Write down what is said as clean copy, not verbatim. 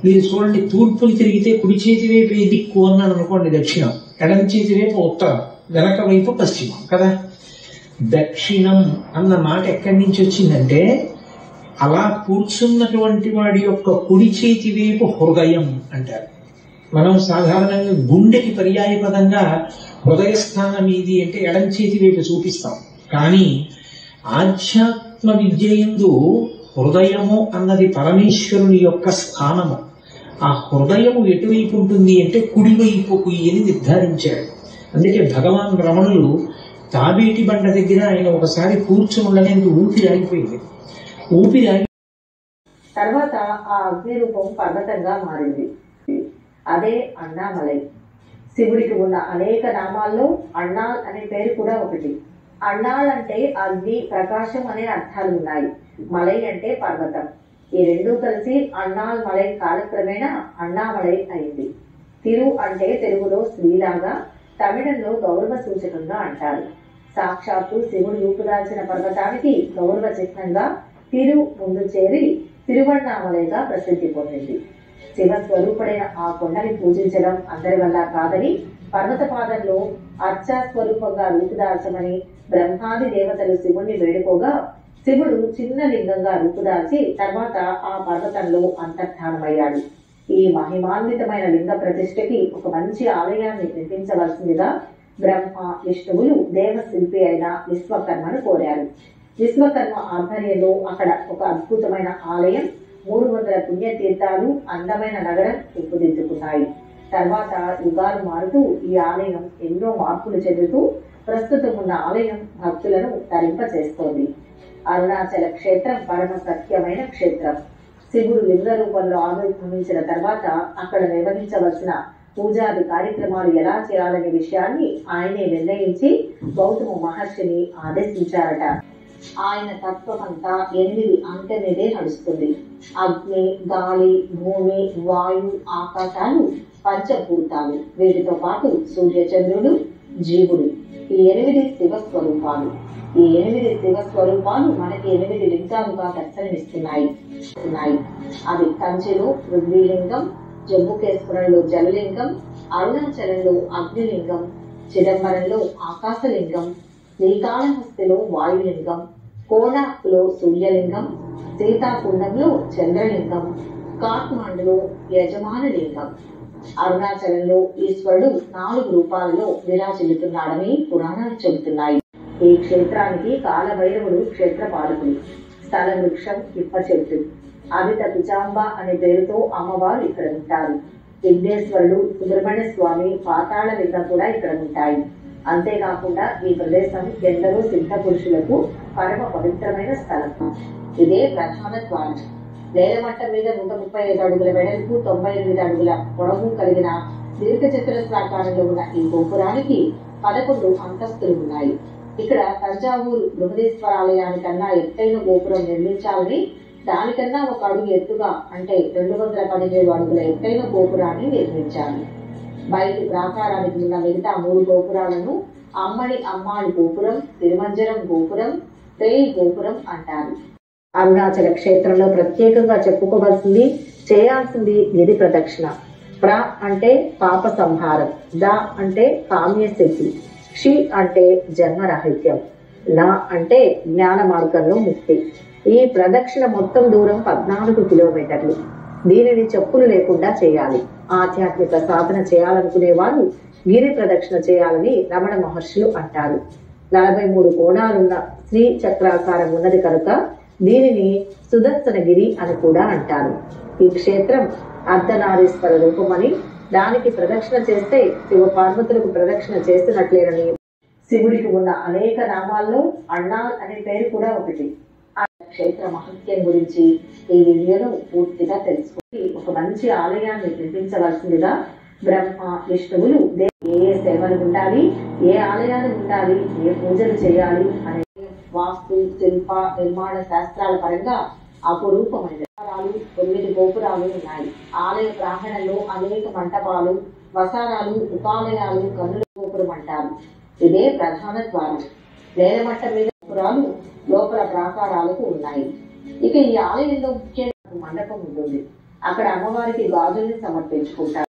మీరు చూడండి, తూర్పుకి తిరిగితే కుడి చేతి వైపు ఏ దిక్కు అన్నాను అనుకోండి దక్షిణం, ఎడం చేతి వైపు ఉత్తరం, వెనక వైపు పశ్చిమం కదా. దక్షిణం అన్న మాట ఎక్కడి నుంచి వచ్చిందంటే, అలా కూర్చున్నటువంటి వాడి యొక్క కుడి చేతి వైపు హృదయం అంటారు. మనం సాధారణంగా గుండెకి పర్యాయ పదంగా హృదయ స్థానం ఇది అంటే ఎడం చేతి వైపు చూపిస్తాం. కానీ ఆధ్యాత్మ విద్య యందు హృదయము అన్నది పరమేశ్వరుని యొక్క స్థానము. ఆ హృదయము ఎటువైపు ఉంటుంది అంటే కుడివైపుకు అని నిర్ధారించాడు. అందుకే భగవాన్ రమణులు తాబేటి బండ దగ్గర ఆయన ఒకసారి కూర్చుని ఉండడానికి ఊపిరి ఆగిపోయింది. తర్వాత ఆ అగ్ని రూపం పర్వతంగా మారింది. అదే అన్నామలై. శివుడికి ఉన్న అనేక నామాల్లో అన్నాల్ అనే పేరు కూడా ఒకటి. అన్నాల్ అంటే అగ్ని, ప్రకాశం అనే అర్థాలు ఉన్నాయి. మలై అంటే పర్వతం. ఈ రెండూ కలిసి అన్నాల్ మలై కాలక్రమేణా అన్నామలై అయింది. తిరు అంటే తెలుగులో శ్రీలాగా, తమిళంలో గౌరవ సూచకంగా అంటారు. సాక్షాత్తు శివుడు రూపుదాల్చిన పర్వతానికి గౌరవ చిహ్నంగా తిరు ముందు చేరి తిరువన్నామలైగా ప్రసిద్ధి పొందింది. శివ స్వరూపుడైన ఆ కొండని పూజించడం అందరి వల్ల కాదని, పర్వతపాదంలో అర్చా స్వరూపంగా రూపుదాల్చమని బ్రహ్మాది దేవతలు శివుణ్ణి వేడుకోగా, శివుడు చిన్న లింగంగా రూపుదాల్చి తర్వాత ఆ పర్వతంలో అంతర్ధానమయ్యాడు. ఈ మహిమాన్వితమైన లింగ ప్రతిష్టకి ఒక మంచి ఆలయాన్ని నిర్మించవలసిందిగా బ్రహ్మ విష్ణువులు దేవశిల్పి అయిన విశ్వకర్మను కోరారు. విశ్వకర్మ ఆధ్వర్యంలో అక్కడ ఒక అద్భుతమైన ఆలయం, 300 పుణ్యతీర్థాలు, అందమైన నగరం రూపుదిద్దుకున్నాయి. తర్వాత యుగాలు మారుతూ ఈ ఆలయం ఎన్నో మార్పులు చెందుతూ ప్రస్తుతం ఉన్న ఆలయం భక్తులను తరింపచేస్తోంది. అరుణాచల క్షేత్రం పరమ సత్యమైన క్షేత్రం. శివుడు లింగ రూపంలో ఆవిర్భవించిన తర్వాత అక్కడ నిర్వహించవలసిన పూజాది కార్యక్రమాలు ఎలా చేయాలనే విషయాన్ని ఆయనే నిర్ణయించి గౌతమ మహర్షిని ఆదేశించారట. ఆయన తత్వమంతా 8 అంకె మీదే నడుస్తుంది. అగ్ని, గాలి, భూమి, వాయు, ఆకాశాలు పంచభూతాలు, వీటితో పాటు సూర్యచంద్రుడు, జీవుడు, ఈ 8 శివస్వరూపాలు. ఈ 8 శివస్వరూపాలు మనకి 8 లింగాలుగా దర్శనమిస్తున్నాయి. అవి కంచిలో పృథ్వీలింగం, జంబుకేశ్వరంలో జలలింగం, అరుణాచలంలో అగ్నిలింగం, చిదంబరంలో ఆకాశలింగం, శ్రీకాళహస్తిలో వాయులింగం, కోణార్క్లో సూర్యలింగం, సీతాకుండంలో చంద్రలింగం, కాఠ్మాండులో యజమాన లింగం. అరుణాచలంలో ఈశ్వరుడు 4 రూపాలలో విరాజిల్లుతున్నాడని పురాణాలు చెబుతున్నాయి. ఈ క్షేత్రానికి కాలభైరవుడు క్షేత్రపాలకుడు. స్థల వృక్షం ఇప్ప చెట్టు. అమిత పిచాంబ అనే పేరుతో అమ్మవారు ఇక్కడ ఉంటారు. విఘ్నేశ్వరుడు, సుబ్రహ్మణ్య స్వామి, పాతాళ లింగం కూడా ఇక్కడ ఉంటాయి. అంతేకాకుండా ఈ ప్రదేశం ఎందరో సిద్ధ పురుషులకు పరమ పవిత్రమైన స్థలం. ఇదే ప్రధాన ద్వారం. నేలమట్టం మీద 135 అడుగుల వెడల్పు, 98 అడుగుల పొడవు కలిగిన దీర్ఘచతురస్రాకారంలో ఉన్న ఈ గోపురానికి 11 అంతస్తులు ఉన్నాయి. ఇక్కడ తంజావూరు బృహదీశ్వరాలయానికన్నా ఎత్తైన గోపురం నిర్మించాలని, దానికన్నా 1 అడుగు ఎత్తుగా అంటే 217 అడుగుల ఎత్తైన గోపురాన్ని నిర్మించాలి. బయటి ప్రాకారానికి ఉన్న మిగతా 3 గోపురాలను అమ్మడి అమ్మాడి గోపురం, తిరుమంజనం గోపురం, పేయి గోపురం అంటారు. అరుణాచల క్షేత్రంలో ప్రత్యేకంగా చెప్పుకోవాల్సింది, చేయాల్సింది గిరి ప్రదక్షిణ. ప్ర అంటే పాప సంహారం, ద అంటే కామ్యసిద్ధి, క్షి అంటే జన్మరాహిత్యం, ల అంటే జ్ఞాన మార్గంలో ముక్తి. ఈ ప్రదక్షిణ మొత్తం దూరం 14 కిలోమీటర్లు. దీనిని చెప్పులు లేకుండా చేయాలి. ఆధ్యాత్మిక సాధన చేయాలనుకునే వాళ్ళు గిరి ప్రదక్షిణ చేయాలని రమణ మహర్షులు అంటారు. 43 కోణాలున్న శ్రీ చక్రాకారం ఉన్నది కనుక దీనిని సుదర్శనగిరి అని కూడా అంటారు. ఈ క్షేత్రం అర్ధనారీశ్వర రూపమని, దానికి ప్రదక్షిణ చేస్తే శివ పార్వతులకు ప్రదక్షిణ చేస్తున్నట్లేనని, శివుడికి ఉన్న అనేక నామాల్లో అన్నాల్ అనే పేరు కూడా ఒకటి. ఆ క్షేత్ర మహత్యం గురించి ఈ వీడియోలో పూర్తిగా తెలుసుకుని ఒక మంచి ఆలయాన్ని నిర్మించవలసిందిగా బ్రహ్మ విష్ణువులు ఏ సేవలు ఉండాలి, ఏ ఆలయాలు ఉండాలి, ఏ పూజలు చేయాలి అనే వాస్తు, శిల్ప, నిర్మాణ శాస్త్రాల పరంగా అపురూపమైన 9 గోపురాలు ఉన్నాయి. ఆలయ ప్రాంగణంలో అనేక మంటపాలు, వసారాలు, ఉపాలయాలు, కన్నుల గోపురం అంటారు. ఇదే ప్రధాన ద్వారం. నేలమట్టం మీద గోపురాలు లోపల ప్రాకారాలకు ఉన్నాయి. ఇక ఈ ఆలయంలో ముఖ్యంగా మండపం ఉంటుంది. అక్కడ అమ్మవారికి గాజుల్ని సమర్పించుకుంటారు.